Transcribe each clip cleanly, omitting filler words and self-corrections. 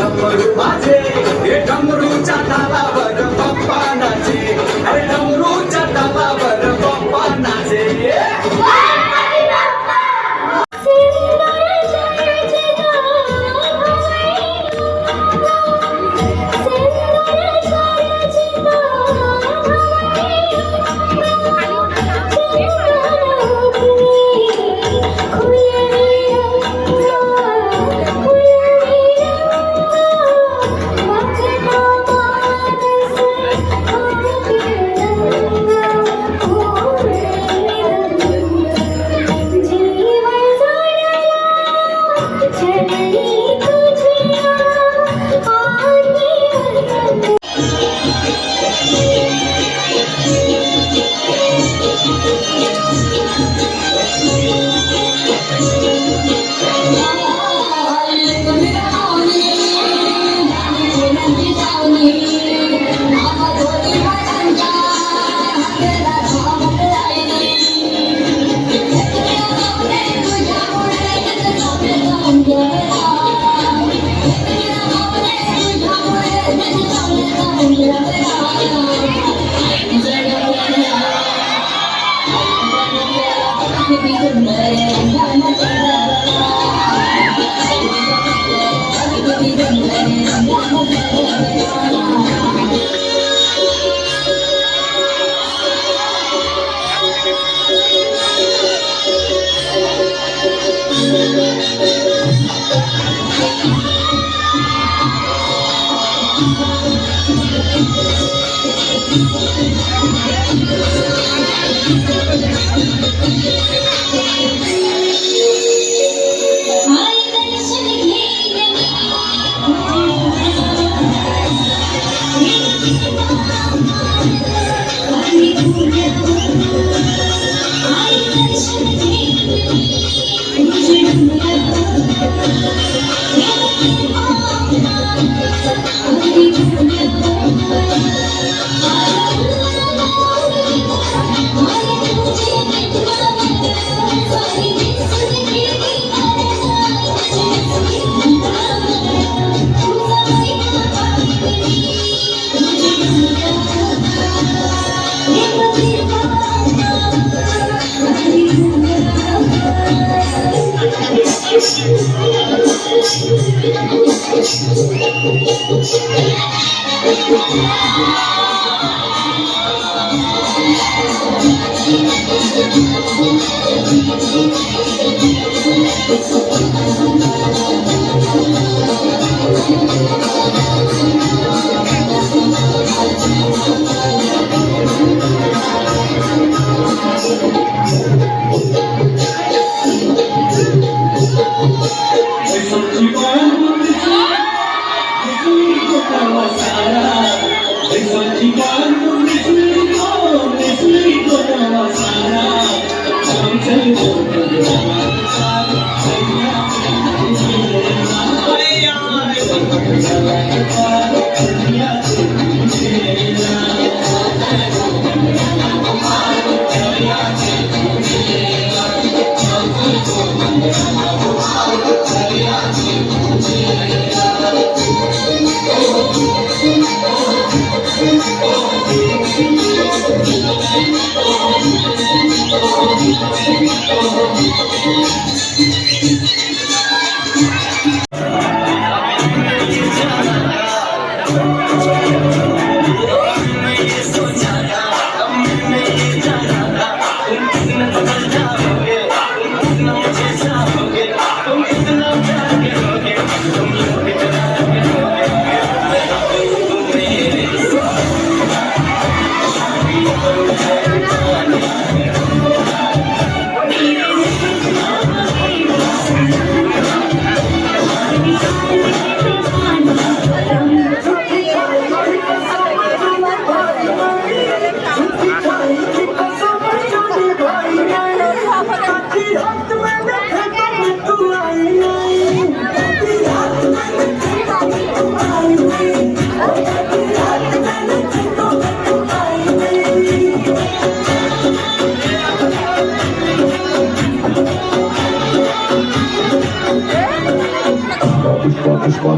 डमरू माझे हे डमरूच्या तालावर बाप्पा नाचे अरे डमरूच्या तालावर बाप्पा नाचे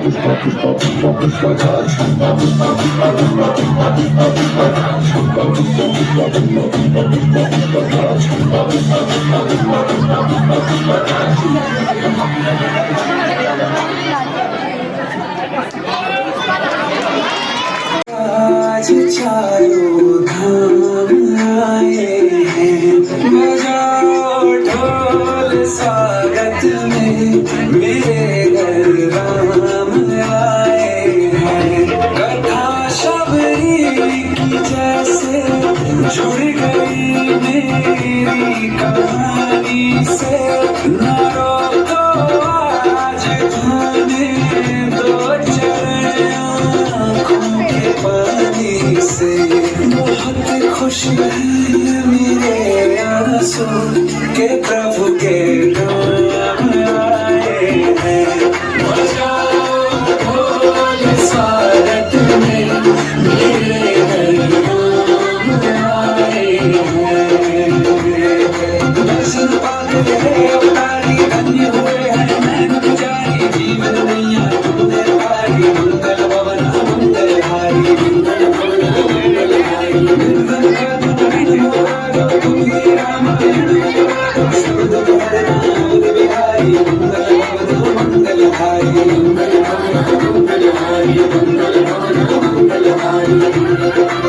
आज चारों धाम आए हैं, बजाओ ढोल स्वागत में, मेरे घर राम आए हैं। कथा शबरी की जैसे जुड़ गई मेरी कहानी से, न रोको आज खाने दो चरण आँखों के पानी से। बहुत खुश है मेरे आंसू के प्रभु के राम आए हैं। बजाओ ढोल स्वागत में, मेरे घर राम आए हैं। दर्शन पाके गए अवतारी, धन्य हुए हैं नैन पुजारी, जीवन नैया तुमने तारी, मंगल भवन मंगलहारी, मंगल भवन मंगलहारी। निर्धन का तुम निधि हो राघव, तुम ही रामायण गाओ, शब्द तुम्हारे नाम बिहारी, मंगल भवन मंगलहारी, मंगल भवन मंगलहारी, मंगल भवन मंगलहारी।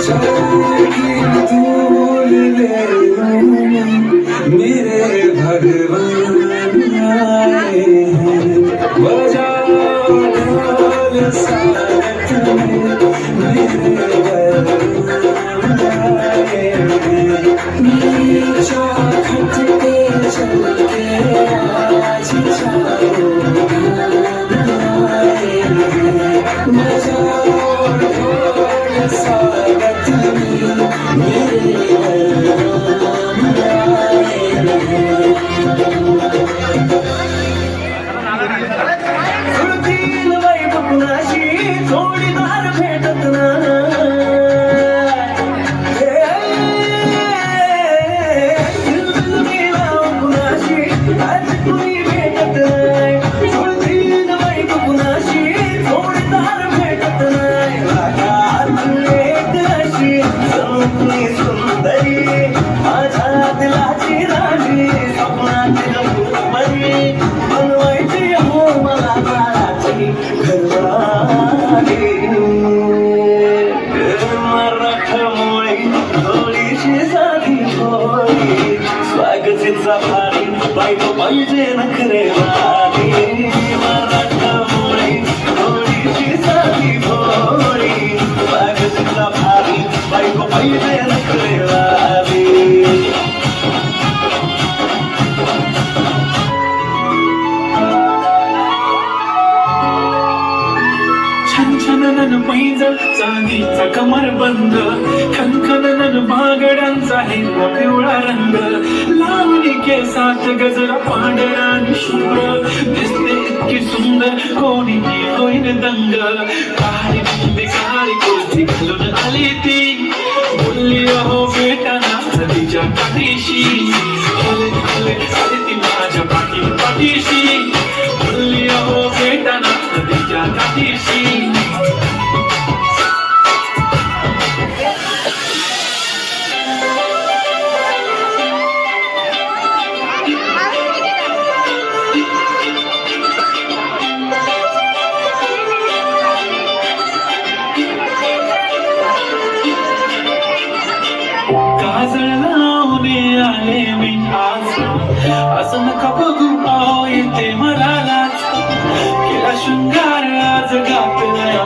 चढ़ी धूल ले लूं मेरे भगवान आए हैं। बजाओ ढोल स्वागत में, मेरे भगवान आए हैं। नीचा खट पे चल के आज चारों धाम आए हैं। बजाओ ढोल स्वागत में, मेरे भगवान आए हैं। सुरतील बाई बकुणाशी जोडीदार भेटत नाही, हिरविला बकुणाशी आज कुणी भेटत नाही। सुरतील बाई बकुणाशी जोडीदार भेटत नाही, रागात एक अशी सौम्य सुंदरी, माझ्या दिलाची राणी, स्वप्नातील फुलमणी, बनवायची हो मला बाळाची घरवाली। मराठमोळी थोडीशी साधी भोळी, स्वागतीचा भारी बायको पाहिजे नखरेवाली। मराठमोळी थोडीशी साधी भोळी, स्वागतीचा भारी बायको पाहिजे नखरेवाली। छनछनन पैंजण चांदीचा कमरबंद, खनखनन बागड्यांचा हिरवा पिवळा रंग, लावणी केसात गजरा पांढरा आणि शुभ्र, दिसते इतकी सुंदर कोणीही होईन दंग। काळी बुंदी काळी कुर्ती घालून आली ती, बोलली अहो बेटाना तिच्या पाठीशी, आले आले आले ती माझ्या पाठीशी, बोलली अहो बेटाना तिच्या पाठीशी। काजळ लावणे आले मी आज, असं नका बघू पाव येते मला लाज, केला शृंगार आज गात नाही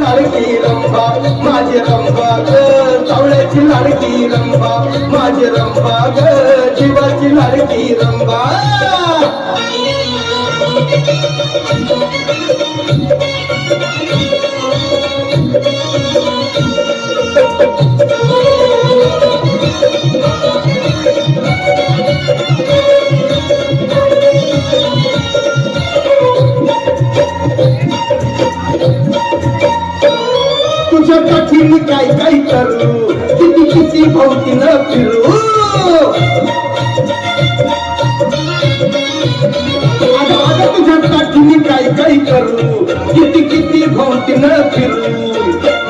लाडकी रंभा माझी रंभा ग, सावळ्याची लाडकी रंभा माझी रंभा ग, जीवाची लाडकी रंभा. तुझ्या कठीण काय काय करू, किती किती भोवती न फिरू. अगं तुझ्या कठीण काय काय करू, किती किती भोवती न फिरू.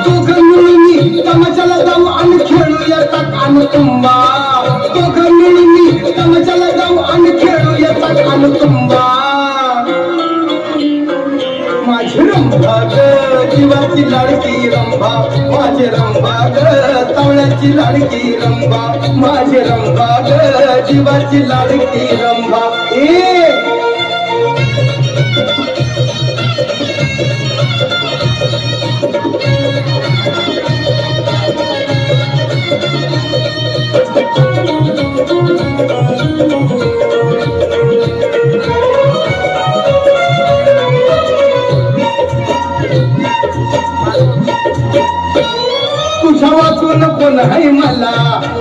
दोघं मिळून तमाशाला जाऊ आणि खेळूया कान तुंबा. दोघं मिळून तमाशाला जाऊ आणि खेळूया कान तुंबा. माझी रंभा ग, जीवाची लाडकी रंभा माझी रंभा ग, सावळ्याची लाडकी रंभा माझी रंभा ग, जीवाची लाडकी रंभा. तुझ्या वाचून कोण आहे मला,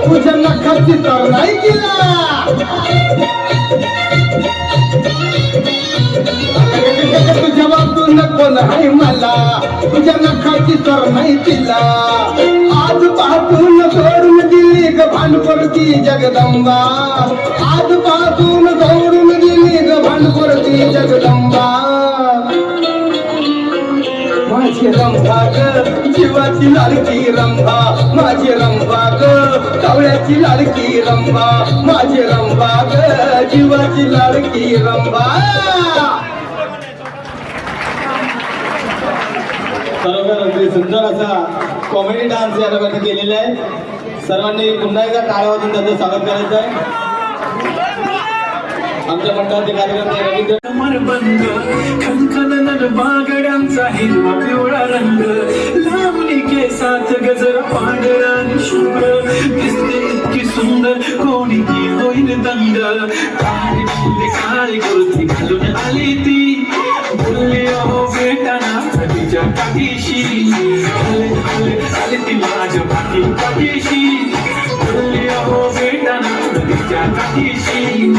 तुझ्या नखाची तर नाही गेला. तुझ्या वाचून कोण आहे मला, तुझ्या नखाची तर नाही तिला. आज पाहून सोडून दिली ग भांडपडती जगदंबा. आज पाहून सोडून दिली ग भांडपडती जगदंबा. माझी रंभा ग, जीवाची लाडकी रंभा माझी रंभा ग, सावळ्याची लाडकी रंभा माझी रंभा ग, जीवाची लाडकी रंभा. खरोखर अगदी सुंदर असा कॉमेडी डान्स या लोकांनी केलेला आहे. सर्वांनी पुन्हा एकदा टाळ्या वाजून त्याचं स्वागत करायचं आहे. आमच्या मंडळाचे कार्यक्रम रवींद्र बंद खनखन बागड्यांचा हिरवा पिवळा रंग लावणी केसात गजर पांढरा आणि शुभ्र दिसते इतकी सुंदर कोणी की होईल दंग काळी मुले काळी कुर्ती घालून आली ती बोलली अहो बेटाना तिच्या काठीशी आले आले आले ती माझ्या पाठीशी बोलली अहो बेटाना तिच्या काठीशी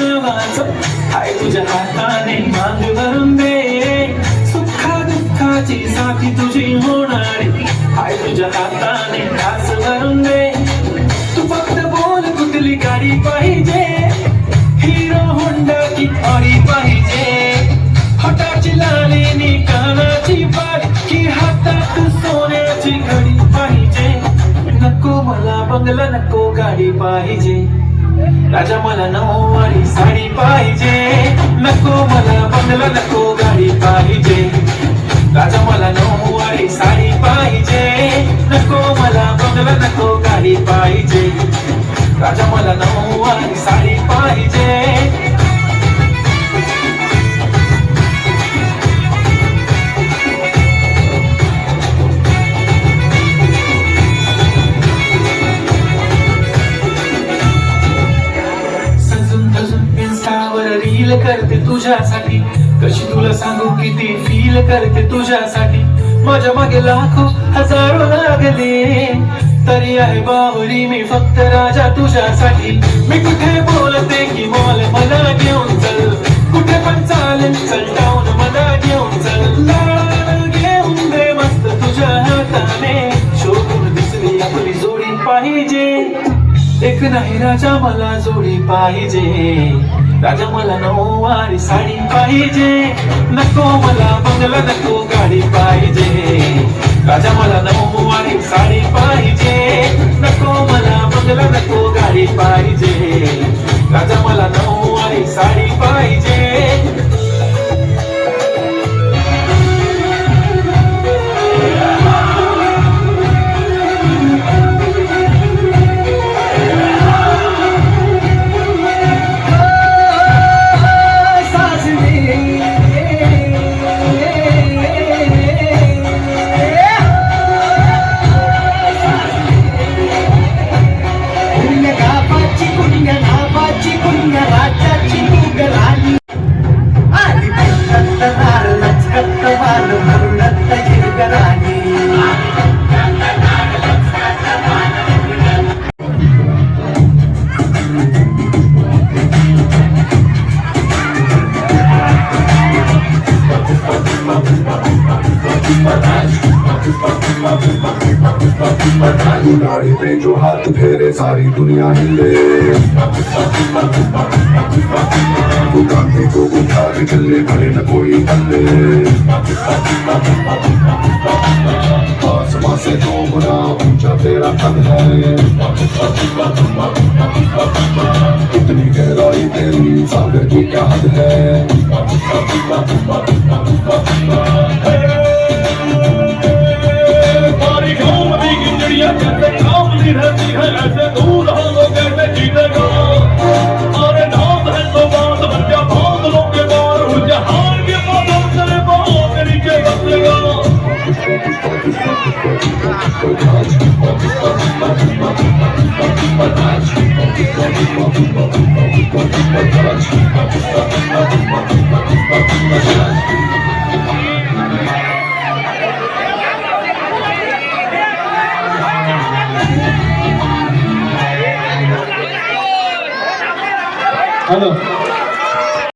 हाय तुझ्या हाताने मांग भरून दे सुखा दुःखाची साथी तुझी होणारी हाय तुझ्या हाताने घास भरून दे तू फक्त बोल कुठली गाडी पाहिजे हिरो होंडा की ऑडी पाहिजे हटाची लाली नी कानाची बारी की हातात सोन्याची घडी पाहिजे नको मला बंगला नको गाडी पाहिजे राजा मला नऊवारी साडी पाहिजे नको मला बंगला नको गाडी पाहिजे राजा मला नऊवारी साडी पाहिजे नको मला बंगला नको गाडी पाहिजे राजा मला नऊवारी साडी पाहिजे रील करते तुझ्यासाठी कशी तुला सांगू किती फील करते तुझ्यासाठी माझ्या मागे लाखो हजारो लागले तरी आहे बावरी मी फक्त राजा तुझ्यासाठी मी कुठे बोलते की मॉल मला घेऊन चल कुठे पण चालेल चल टाऊन मला घेऊन चल लाल घेऊन दे मस्त तुझ्या हाताने शोधून दिसली आपली जोडी पाहिजे एक नाही राजा मला जोडी पाहिजे राजा मला नऊवारी साडी पाहिजे नको मला बंगला नको गाडी पाहिजे राजा मला नऊवारी साडी पाहिजे नको मला बंगला नको गाडी पाहिजे राजा मला नऊवारी साडी पाहिजे गाड़ी पे जो हाथ फेरे सारी दुनिया हिले वो गांधी को उठा के चले खड़े न कोई हल्ले आसमां से 2 गुना ऊंचा तेरा कद है इतनी गहराई तेरी सागर की क्या हद है सारी घूमती गिंजड़ियां जैसे कांपती रहती है ऐसे दूर हो कैसे जीतेगा अरे नाम है तो बात बन जा बादलों के बार उड़ जहान के बादल तेरे बाहों के नीचे बसेगा हॅलो